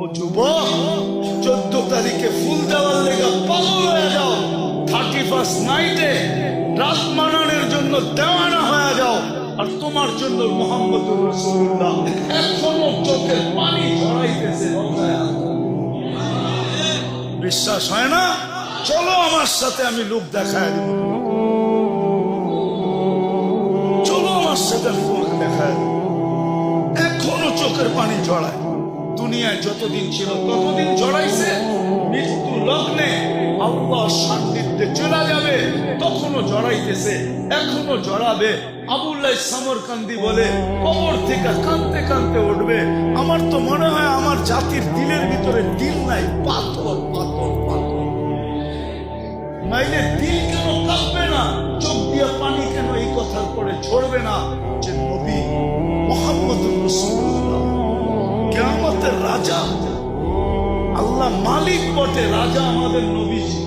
ও যুবক, 14 তারিখে ফুল দেওয়ার লেগে পাগল হয়ে যাও, 31st নাইটে রাত মানানোর জন্য দেওয়ানা হয়ে যাও। আর তোমার জন্য মুহাম্মদুর রাসূলুল্লাহ এখনো চোখের পানি ঝরাইতেছে। বিশ্বাস হয় না? চলো আমার সাথে, আমি লোক দেখায় দেব। চলো আমার সাথে, আমি তোমাকে দেখায় দেব। এখনো চোখের পানি ঝরায়। দুনিয়ায় যতদিন ছিল ততদিন ঝরাইছে। মৃত্যু লগ্নে আল্লাহ সান্নিধ্যে চলে যাবে, তখনও ঝরাইতেছে, এখনো ঝরাবে। আবুল্লাহ সামরকান্দি বলে, কবর থেকে কাঁদতে কাঁদতে উঠবে। আমার তো মনে হয় আমার জাতির দিলের ভিতরে দিল নাই, পাথর পাথর পাথর। নাইলে দিল কেন কাঁপবে না? চোখ দিয়ে পানি কেন এই কথার পরে ঝরবে না যে নবী মুহাম্মদুর রাসূলুল্লাহ কিয়ামতের রাজা, আল্লাহ মালিক বটে, রাজা আমাদের নবীজি।